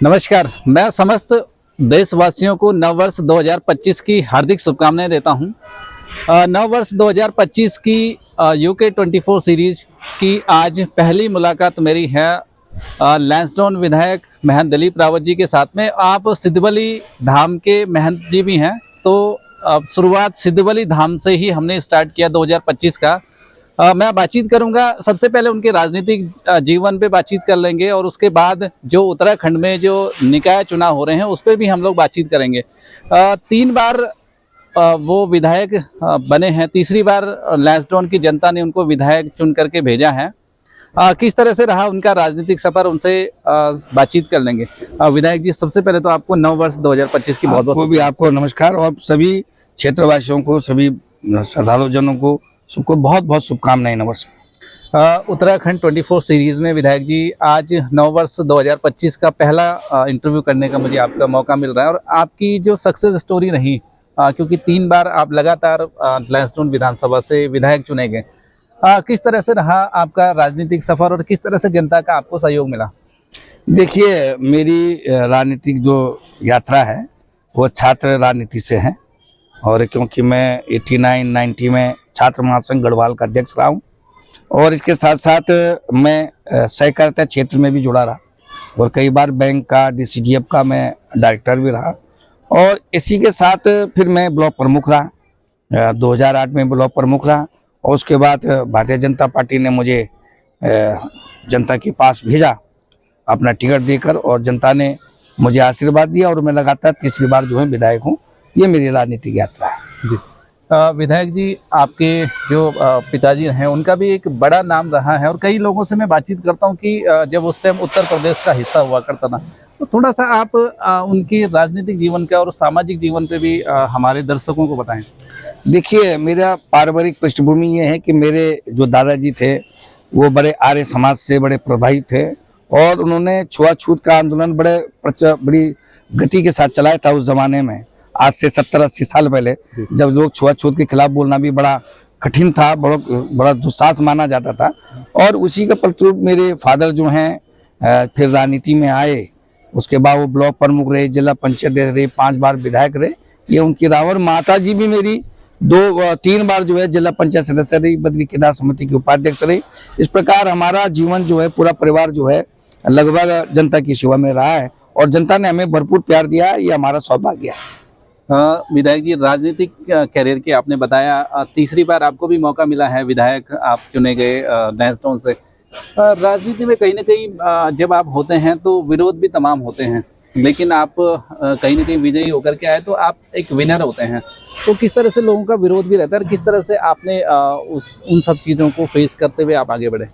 नमस्कार। मैं समस्त देशवासियों को नववर्ष 2025 की हार्दिक शुभकामनाएं देता हूं। नववर्ष 2025 की यूके 24 सीरीज की आज पहली मुलाकात मेरी है लैंसडाउन विधायक महंत दिलीप रावत जी के साथ में। आप सिद्धबली धाम के महंत जी भी हैं, तो शुरुआत सिद्धबली धाम से ही हमने स्टार्ट किया 2025 का। मैं बातचीत करूंगा, सबसे पहले उनके राजनीतिक जीवन पे बातचीत कर लेंगे और उसके बाद जो उत्तराखंड में जो निकाय चुनाव हो रहे हैं उस पर भी हम लोग बातचीत करेंगे। 3 बार वो विधायक बने हैं, तीसरी बार लैंसडाउन की जनता ने उनको विधायक चुन करके भेजा है। किस तरह से रहा उनका राजनीतिक सफर, उनसे बातचीत कर लेंगे। विधायक जी, सबसे पहले तो आपको नव वर्ष 2025 की बहुत बहुत आपको नमस्कार और सभी क्षेत्रवासियों को, सभी श्रद्धालु जनों को सबको बहुत बहुत शुभकामनाएं नववर्ष। उत्तराखंड 24 सीरीज में विधायक जी आज नववर्ष 2025 का पहला इंटरव्यू करने का मुझे आपका मौका मिल रहा है और आपकी जो सक्सेस स्टोरी रही, क्योंकि 3 बार आप लगातार लैंसडाउन विधानसभा से विधायक चुने गए, किस तरह से रहा आपका राजनीतिक सफर और किस तरह से जनता का आपको सहयोग मिला? देखिए, मेरी राजनीतिक जो यात्रा है वो छात्र राजनीति से है और क्योंकि मैं 89-90 में छात्र महासंघ गढ़वाल का अध्यक्ष रहा हूँ और इसके साथ साथ मैं सहकारिता क्षेत्र में भी जुड़ा रहा और कई बार बैंक का, डीसीडीएफ का मैं डायरेक्टर भी रहा और इसी के साथ फिर मैं ब्लॉक प्रमुख रहा। 2008 में ब्लॉक प्रमुख रहा और उसके बाद भारतीय जनता पार्टी ने मुझे जनता के पास भेजा अपना टिकट देकर और जनता ने मुझे आशीर्वाद दिया और मैं लगातार तीसरी बार जो है विधायक हूँ। ये मेरी राजनीतिक यात्रा है। विधायक जी, आपके जो पिताजी हैं उनका भी एक बड़ा नाम रहा है और कई लोगों से मैं बातचीत करता हूं कि जब उस टाइम उत्तर प्रदेश का हिस्सा हुआ करता था, तो थोड़ा सा आप उनकी राजनीतिक जीवन का और सामाजिक जीवन पे भी हमारे दर्शकों को बताएं। देखिए, मेरा पारिवारिक पृष्ठभूमि ये है कि मेरे जो दादाजी थे वो बड़े आर्य समाज से बड़े प्रभावित थे और उन्होंने छुआछूत का आंदोलन बड़ी गति के साथ चलाया था उस जमाने में। आज से 70-80 साल पहले जब लोग छुआछूत के खिलाफ बोलना भी बड़ा कठिन था, बड़ा दुस्साहस माना जाता था और उसी का फलस्वरूप मेरे फादर जो हैं फिर राजनीति में आए। उसके बाद वो ब्लॉक प्रमुख रहे, जिला पंचायत रहे, 5 बार विधायक रहे। ये उनकी राह और माता जी भी मेरी 2-3 बार जो है जिला पंचायत सदस्य रही, बद्री केदार समिति की उपाध्यक्ष रही। इस प्रकार हमारा जीवन जो है, पूरा परिवार जो है लगभग जनता की सेवा में रहा है और जनता ने हमें भरपूर प्यार दिया है। ये हमारा सौभाग्य है। विधायक जी, राजनीतिक कैरियर की आपने बताया, तीसरी बार आपको भी मौका मिला है, विधायक आप चुने गए लैंसडाउन से। राजनीति में कहीं ना कहीं जब आप होते हैं तो विरोध भी तमाम होते हैं, लेकिन आप कहीं ना कहीं विजयी होकर के आए तो आप एक विनर होते हैं। तो किस तरह से लोगों का विरोध भी रहता है और किस तरह से आपने उन सब चीज़ों को फेस करते हुए आप आगे बढ़े?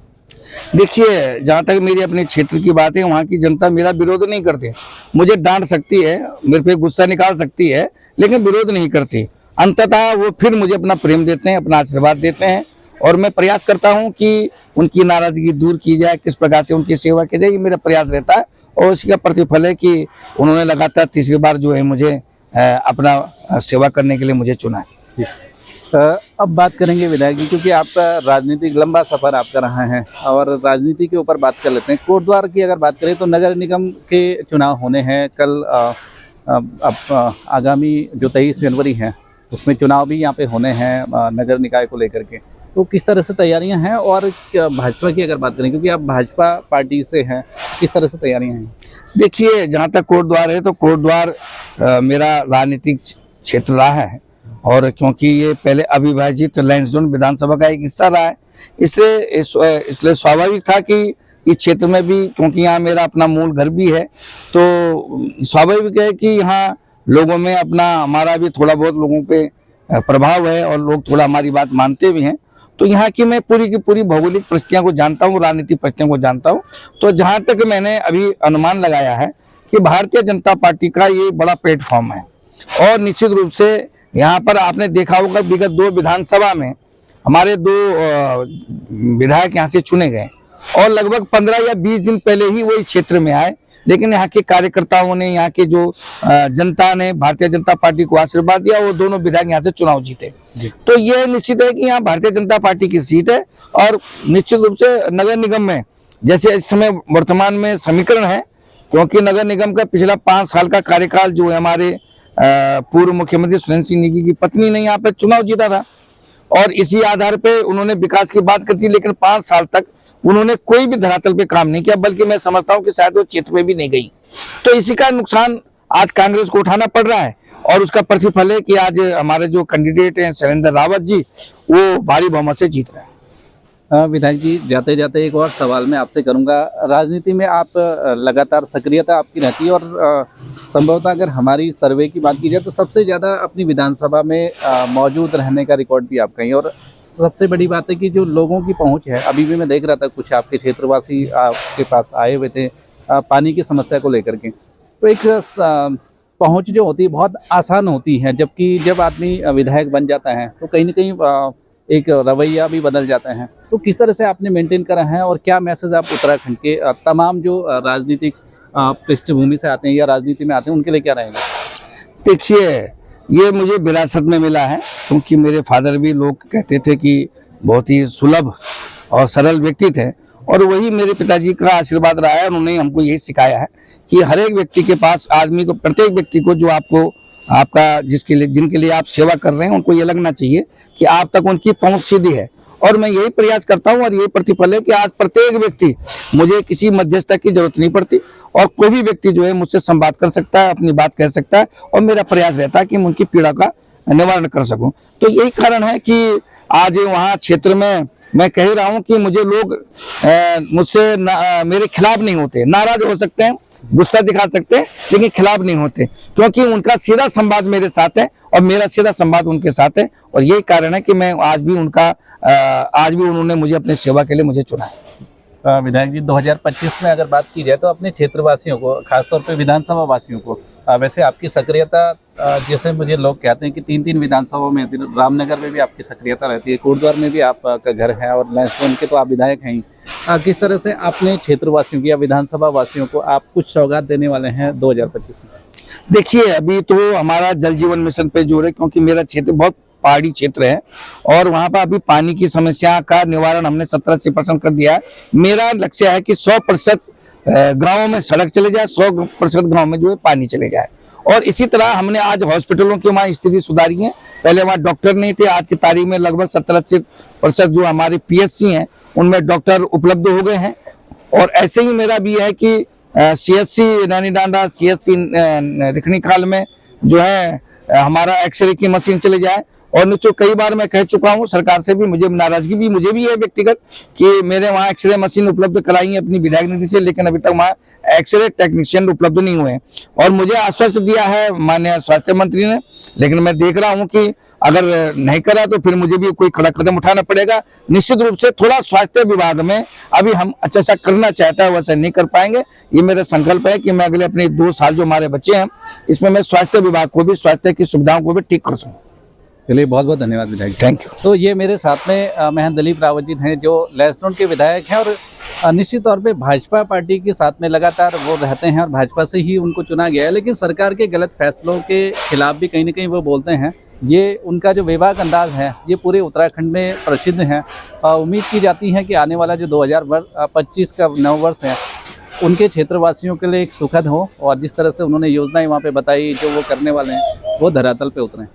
देखिए, जहाँ तक मेरी अपने क्षेत्र की बात है, वहाँ की जनता मेरा विरोध नहीं करती। मुझे डांट सकती है, मेरे पे गुस्सा निकाल सकती है, लेकिन विरोध नहीं करती। अंततः वो फिर मुझे अपना प्रेम देते हैं, अपना आशीर्वाद देते हैं और मैं प्रयास करता हूँ कि उनकी नाराजगी दूर की जाए, किस प्रकार से उनकी सेवा की जाए, ये मेरा प्रयास रहता है और उसका का प्रतिफल है कि उन्होंने लगातार तीसरी बार जो है मुझे अपना सेवा करने के लिए मुझे चुना है। अब बात करेंगे विधायक जी, क्योंकि आपका राजनीतिक लंबा सफर आपका रहा है और राजनीति के ऊपर बात कर लेते हैं। कोटद्वार की अगर बात करें तो नगर निगम के चुनाव होने हैं कल। अब आगामी जो 23 जनवरी है उसमें चुनाव भी यहाँ पे होने हैं नगर निकाय को लेकर के, तो किस तरह से तैयारियां हैं? और भाजपा की अगर बात करें, क्योंकि आप भाजपा पार्टी से हैं, किस तरह से तैयारियां हैं? देखिए, जहाँ तक कोटद्वार है तो कोटद्वार मेरा राजनीतिक क्षेत्र रहा है और क्योंकि ये पहले अविभाजित लैंसडाउन विधानसभा का एक हिस्सा रहा है, इसलिए स्वाभाविक था कि इस क्षेत्र में भी, क्योंकि यहाँ मेरा अपना मूल घर भी है, तो स्वाभाविक है कि यहाँ लोगों में हमारा भी थोड़ा बहुत लोगों पे प्रभाव है और लोग थोड़ा हमारी बात मानते भी हैं। तो यहाँ की मैं पूरी की पूरी भौगोलिक परिस्थितियों को जानता हूँ, राजनीतिक परिस्थितियों को जानता हूँ। तो जहाँ तक मैंने अभी अनुमान लगाया है कि भारतीय जनता पार्टी का ये बड़ा प्लेटफॉर्म है और निश्चित रूप से यहाँ पर आपने देखा होगा विगत 2 विधानसभा में हमारे 2 विधायक यहाँ से चुने गए और लगभग 15 या 20 दिन पहले ही वो इस क्षेत्र में आए, लेकिन यहाँ के कार्यकर्ताओं ने, यहाँ के जो जनता ने भारतीय जनता पार्टी को आशीर्वाद दिया, वो दोनों विधायक यहाँ से चुनाव जीते। तो ये निश्चित है कि यहाँ भारतीय जनता पार्टी की सीट है और निश्चित रूप से नगर निगम में जैसे इस समय वर्तमान में समीकरण है क्योंकि नगर निगम का पिछला 5 साल का कार्यकाल जो है हमारे पूर्व मुख्यमंत्री सुरेंद्र सिंह नेगी की पत्नी ने यहाँ पे चुनाव जीता था और इसी आधार पे उन्होंने विकास की बात करती, लेकिन 5 साल तक उन्होंने कोई भी धरातल पे काम नहीं किया, बल्कि मैं समझता हूँ कि शायद वो क्षेत्र में भी नहीं गई। तो इसी का नुकसान आज कांग्रेस को उठाना पड़ रहा है और उसका प्रतिफल है कि आज हमारे जो कैंडिडेट हैं शैलेंद्र रावत जी, वो भारी बहुमत से जीत रहे हैं। विधायक जी, जाते जाते एक और सवाल मैं आपसे करूंगा। राजनीति में आप लगातार सक्रियता आपकी रहती है और संभवतः अगर हमारी सर्वे की बात की जाए तो सबसे ज़्यादा अपनी विधानसभा में मौजूद रहने का रिकॉर्ड भी आपका ही। और सबसे बड़ी बात है कि जो लोगों की पहुंच है, अभी भी मैं देख रहा था कुछ आपके क्षेत्रवासी आपके पास आए हुए थे पानी की समस्या को लेकर के, तो एक पहुँच जो होती है बहुत आसान होती है, जबकि जब आदमी विधायक बन जाता है तो कहीं ना कहीं एक रवैया भी बदल जाता है। तो किस तरह से आपने मेंटेन करा है और क्या मैसेज आप उत्तराखंड के तमाम जो राजनीतिक पृष्ठभूमि से आते हैं या राजनीति में आते हैं उनके लिए क्या रहेगा? देखिए, ये मुझे विरासत में मिला है, क्योंकि मेरे फादर भी लोग कहते थे कि बहुत ही सुलभ और सरल व्यक्ति थे और वही मेरे पिताजी का आशीर्वाद रहा है। उन्होंने हमको यही सिखाया है कि हर एक व्यक्ति के पास, आदमी को, प्रत्येक व्यक्ति को जो आपको आपका जिनके लिए आप सेवा कर रहे हैं, उनको ये लगना चाहिए कि आप तक उनकी पहुंच सीधी है। और मैं यही प्रयास करता हूं और यही प्रतिफल है कि आज प्रत्येक व्यक्ति, मुझे किसी मध्यस्थता की जरूरत नहीं पड़ती और कोई भी व्यक्ति जो है मुझसे संवाद कर सकता है, अपनी बात कह सकता है और मेरा प्रयास रहता है कि मैं उनकी पीड़ा का निवारण कर सकूं। तो यही कारण है कि आज वहाँ क्षेत्र में मैं कह रहा हूं कि मुझे लोग मुझसे मेरे खिलाफ नहीं होते, नाराज हो सकते हैं, गुस्सा दिखा सकते हैं, लेकिन खिलाफ नहीं होते, क्योंकि उनका सीधा संवाद मेरे साथ है और मेरा सीधा संवाद उनके साथ है। और यही कारण है कि मैं आज भी उन्होंने मुझे अपने सेवा के लिए मुझे चुना है। विधायक जी, 2025 में अगर बात की जाए तो अपने क्षेत्रवासियों को, खासतौर पे विधानसभा वासियों को, वैसे आपकी सक्रियता, जैसे मुझे लोग कहते हैं कि 3 विधानसभा में, रामनगर में भी आपकी सक्रियता रहती है, कोटद्वार में भी आपका घर है और लैंसडौन के तो आप विधायक हैं ही। किस तरह से अपने क्षेत्रवासियों की या विधानसभा वासियों को आप कुछ सौगात देने वाले हैं 2025 में? देखिए, अभी तो हमारा जल जीवन मिशन पे जोर है, क्योंकि मेरा क्षेत्र बहुत पहाड़ी क्षेत्र है और वहां पर अभी पानी की समस्या का निवारण हमने 70-80% कर दिया है। मेरा लक्ष्य है कि 100% गाँव में सड़क चले जाए, 100% गाँव में जो है पानी चले जाए। और इसी तरह हमने आज हॉस्पिटलों की वहाँ स्थिति सुधारी है। पहले वहाँ डॉक्टर नहीं थे, आज की तारीख में लगभग 70-80% जो हमारे PSC हैं उनमें डॉक्टर उपलब्ध हो गए हैं। और ऐसे ही मेरा भी है कि CSC नैनीडांडा, CSC रिखणीखाल में जो है हमारा एक्सरे की मशीन चले जाए। और नीचे कई बार मैं कह चुका हूं सरकार से भी, मुझे नाराजगी भी मुझे भी है व्यक्तिगत कि मेरे वहाँ एक्सरे मशीन उपलब्ध कराई है अपनी विधायक निधि से, लेकिन अभी तक वहाँ एक्सरे टेक्नीशियन उपलब्ध नहीं हुए। और मुझे आश्वस्त दिया है माननीय स्वास्थ्य मंत्री ने, लेकिन मैं देख रहा हूँ कि अगर नहीं करा तो फिर मुझे भी कोई कड़ा कदम उठाना पड़ेगा। निश्चित रूप से थोड़ा स्वास्थ्य विभाग में अभी हम अच्छा सा करना चाहता है, वैसा नहीं कर पाएंगे। ये मेरा संकल्प है कि मैं अगले अपने 2 साल जो हमारे बच्चे हैं इसमें मैं स्वास्थ्य विभाग को भी, स्वास्थ्य की सुविधाओं को भी ठीक कर सकूँ। चलिए, बहुत बहुत धन्यवाद विधायक। Thank you. तो ये मेरे साथ में महंत दिलीप रावत जी हैं जो लैंसडौन के विधायक हैं और निश्चित तौर पे भाजपा पार्टी के साथ में लगातार वो रहते हैं और भाजपा से ही उनको चुना गया है, लेकिन सरकार के गलत फैसलों के खिलाफ भी कहीं ना कहीं वो बोलते हैं। ये उनका जो बेबाक अंदाज है ये पूरे उत्तराखंड में प्रसिद्ध है। उम्मीद की जाती है कि आने वाला जो 2025 का नववर्ष है उनके क्षेत्रवासियों के लिए एक सुखद हो और जिस तरह से उन्होंने योजनाएं वहाँ पे बताई जो वो करने वाले हैं वो धरातल पे उतरें।